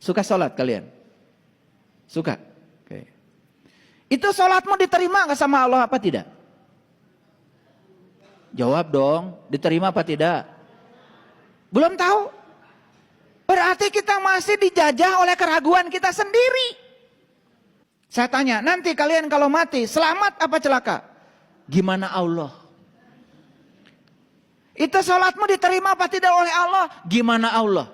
Suka sholat kalian? Suka? Oke. Itu sholatmu diterima nggak sama Allah apa tidak? Jawab dong, diterima apa tidak? Belum tahu? Berarti kita masih dijajah oleh keraguan kita sendiri. Saya tanya, nanti kalian kalau mati, selamat apa celaka? Gimana Allah? Itu sholatmu diterima apa tidak oleh Allah? Gimana Allah?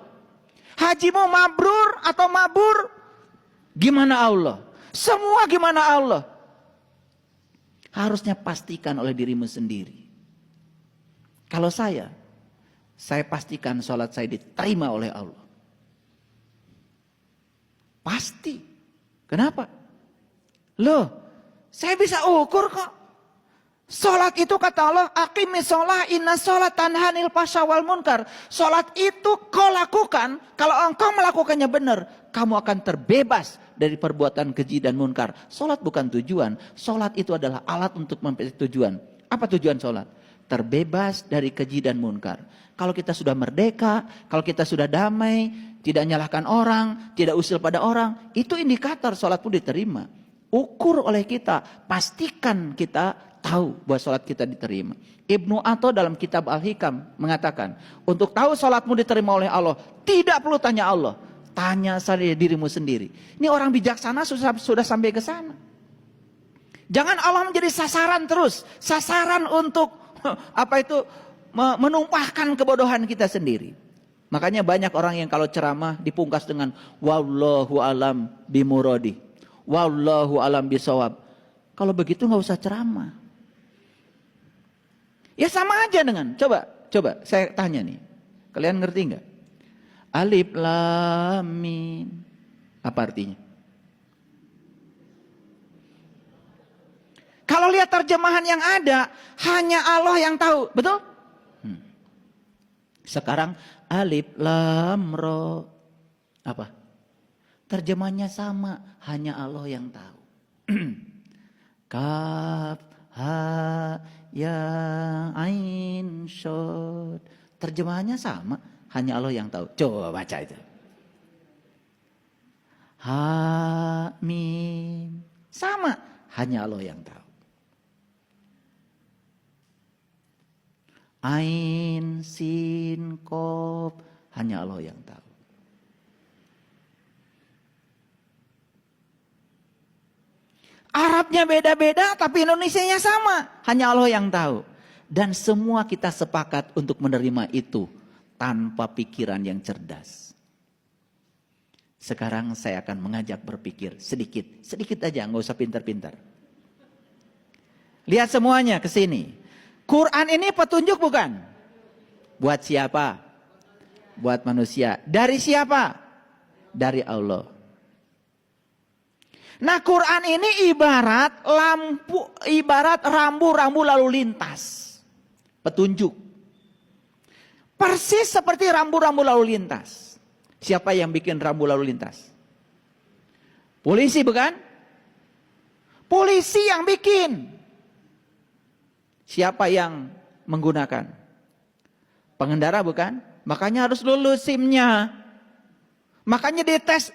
Hajimu mabrur atau mabur? Gimana Allah? Semua gimana Allah? Harusnya pastikan oleh dirimu sendiri. Kalau saya pastikan sholat saya diterima oleh Allah. Pasti. Kenapa? Loh, saya bisa ukur kok. Sholat itu kata Allah, aqimis sholat inna sholat tanhanil fasya wal munkar. Sholat itu kau lakukan, kalau engkau melakukannya benar, kamu akan terbebas dari perbuatan keji dan munkar. Sholat bukan tujuan, sholat itu adalah alat untuk mencapai tujuan. Apa tujuan sholat? Terbebas dari keji dan munkar. Kalau kita sudah merdeka, kalau kita sudah damai, tidak nyalahkan orang, tidak usil pada orang, itu indikator sholatmu diterima. Ukur oleh kita, pastikan kita tahu bahwa sholat kita diterima. Ibnu Atha dalam kitab Al-Hikam mengatakan, untuk tahu sholatmu diterima oleh Allah, tidak perlu tanya Allah, tanya saja dirimu sendiri. Ini orang bijaksana sudah sampai ke sana. Jangan Allah menjadi sasaran terus, sasaran untuk menumpahkan kebodohan kita sendiri. Makanya banyak orang yang kalau ceramah dipungkas dengan wallahu alam bimuradi, wallahu alam bisawab. Kalau begitu nggak usah ceramah. Ya sama aja dengan, coba saya tanya nih, kalian ngerti nggak? Alif lam mim, apa artinya? Kalau lihat terjemahan yang ada, hanya Allah yang tahu, betul? Sekarang alif lam ro, apa? Terjemahnya sama, hanya Allah yang tahu. Kaf ha ya ain shod, terjemahannya sama, hanya Allah yang tahu. Coba baca itu. Ha mim, sama, hanya Allah yang tahu. Ain sin kof, hanya Allah yang tahu. Arabnya beda-beda tapi Indonesianya sama, hanya Allah yang tahu. Dan semua kita sepakat untuk menerima itu tanpa pikiran yang cerdas. Sekarang saya akan mengajak berpikir sedikit aja, nggak usah pintar-pintar. Lihat semuanya ke sini. Quran ini petunjuk bukan? Buat siapa? Buat manusia. Dari siapa? Dari Allah. Nah, Quran ini ibarat rambu-rambu lalu lintas. Petunjuk. Persis seperti rambu-rambu lalu lintas. Siapa yang bikin rambu lalu lintas? Polisi bukan? Polisi yang bikin. Siapa yang menggunakan? Pengendara bukan? Makanya harus lulus SIM-nya. Makanya di tes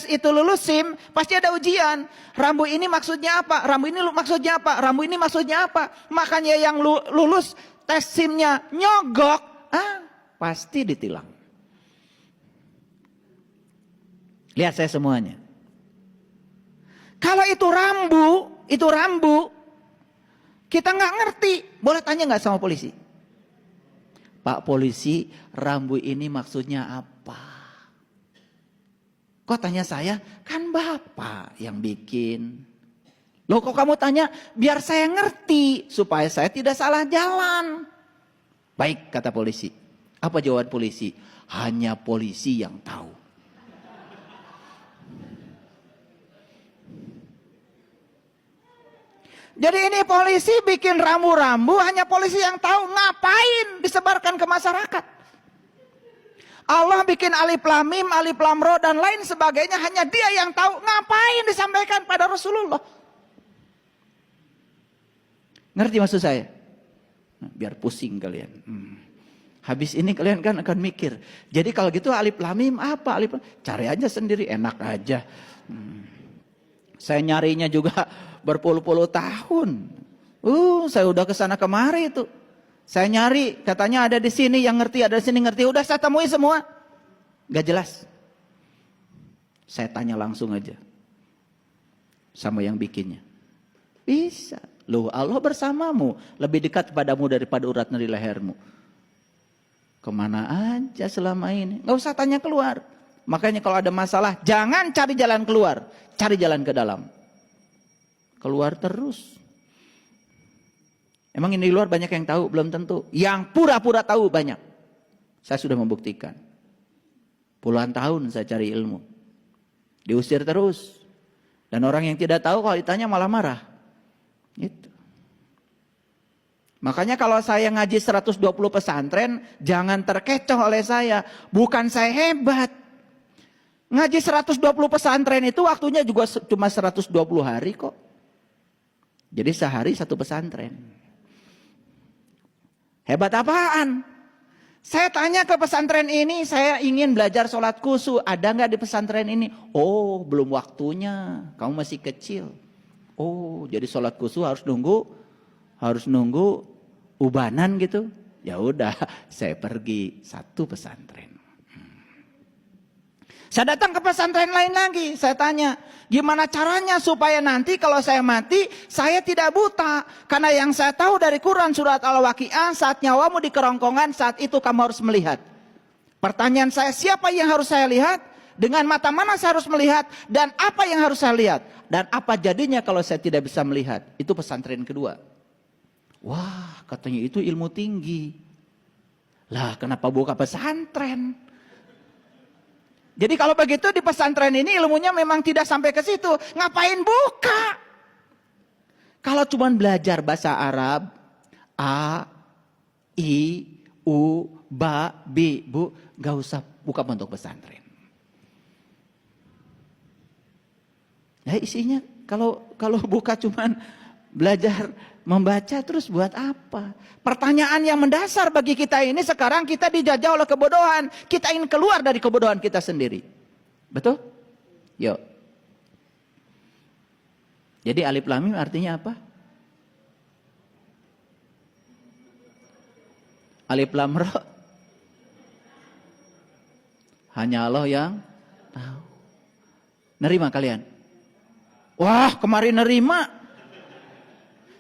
itu lulus SIM, pasti ada ujian. Rambu ini maksudnya apa? Rambu ini maksudnya apa? Rambu ini maksudnya apa? Makanya yang lulus tes SIM-nya nyogok, pasti ditilang. Lihat saya semuanya. Kalau itu rambu, kita nggak ngerti. Boleh tanya nggak sama polisi? Pak polisi, rambu ini maksudnya apa? Kok tanya saya? Kan Bapak yang bikin. Loh kok kamu tanya? Biar saya ngerti, supaya saya tidak salah jalan. Baik, kata polisi. Apa jawaban polisi? Hanya polisi yang tahu. Jadi ini polisi bikin rambu-rambu, hanya polisi yang tahu. Ngapain disebarkan ke masyarakat? Allah bikin alif lam mim, alif lam ro dan lain sebagainya, hanya dia yang tahu. Ngapain disampaikan pada Rasulullah? Ngerti maksud saya? Biar pusing kalian. Habis ini kalian kan akan mikir. Jadi kalau gitu alif lam mim apa? Alif lam, cari aja sendiri, enak aja. Saya nyarinya juga berpuluh-puluh tahun. Saya udah kesana kemari itu. Saya nyari, katanya ada di sini yang ngerti, ada di sini ngerti. Udah saya temui semua. Gak jelas. Saya tanya langsung aja sama yang bikinnya. Bisa. Loh, Allah bersamamu, lebih dekat padamu daripada urat nadi lehermu. Kemana aja selama ini? Gak usah tanya keluar. Makanya kalau ada masalah, jangan cari jalan keluar, cari jalan ke dalam. Keluar terus. Emang ini di luar banyak yang tahu? Belum tentu. Yang pura-pura tahu banyak. Saya sudah membuktikan. Puluhan tahun saya cari ilmu. Diusir terus. Dan orang yang tidak tahu kalau ditanya malah marah. Itu. Makanya kalau saya ngaji 120 pesantren, jangan terkecoh oleh saya. Bukan saya hebat. Ngaji 120 pesantren itu waktunya juga cuma 120 hari kok. Jadi sehari satu pesantren. Hebat apaan? Saya tanya ke pesantren ini, saya ingin belajar sholat khusyuk. Ada nggak di pesantren ini? Oh, belum waktunya. Kamu masih kecil. Oh, jadi sholat khusyuk harus nunggu ubanan gitu. Ya udah, saya pergi satu pesantren. Saya datang ke pesantren lain lagi, saya tanya, gimana caranya supaya nanti kalau saya mati, saya tidak buta. Karena yang saya tahu dari Quran surat Al-Waqiah, saat nyawamu di kerongkongan, saat itu kamu harus melihat. Pertanyaan saya, siapa yang harus saya lihat? Dengan mata mana saya harus melihat? Dan apa yang harus saya lihat? Dan apa jadinya kalau saya tidak bisa melihat? Itu pesantren kedua. Wah, katanya itu ilmu tinggi. Lah, kenapa buka pesantren? Jadi kalau begitu di pesantren ini ilmunya memang tidak sampai ke situ. Ngapain buka? Kalau cuma belajar bahasa Arab, A, I, U, Ba, Bi, Bu, gak usah buka pondok pesantren. Ya isinya kalau buka cuman belajar membaca terus buat apa? Pertanyaan yang mendasar bagi kita ini sekarang kita dijajah oleh kebodohan. Kita ingin keluar dari kebodohan kita sendiri. Betul? Yuk. Jadi alif lam mim artinya apa? Alif lam ra. Hanya Allah yang tahu. Nerima kalian? Wah, kemarin nerima.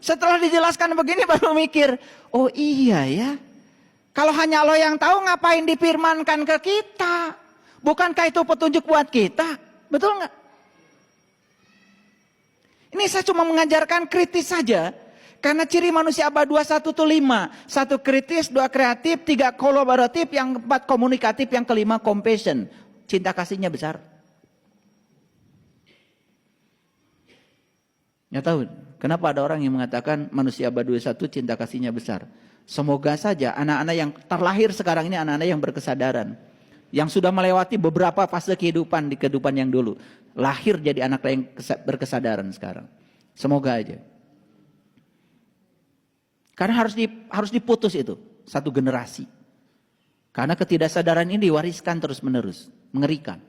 Setelah dijelaskan begini baru mikir, oh iya ya. Kalau hanya Allah yang tahu ngapain difirmankan ke kita? Bukankah itu petunjuk buat kita? Betul nggak? Ini saya cuma mengajarkan kritis saja. Karena ciri manusia abad 21 itu 5. 1 kritis, 2 kreatif, 3 kolaboratif, yang 4 komunikatif, yang kelima compassion. Cinta kasihnya besar. Nggak tahu. Kenapa ada orang yang mengatakan manusia abad 21 cinta kasihnya besar? Semoga saja anak-anak yang terlahir sekarang ini anak-anak yang berkesadaran. Yang sudah melewati beberapa fase kehidupan di kehidupan yang dulu. Lahir jadi anak yang berkesadaran sekarang. Semoga aja. Karena harus diputus itu. Satu generasi. Karena ketidaksadaran ini diwariskan terus menerus. Mengerikan.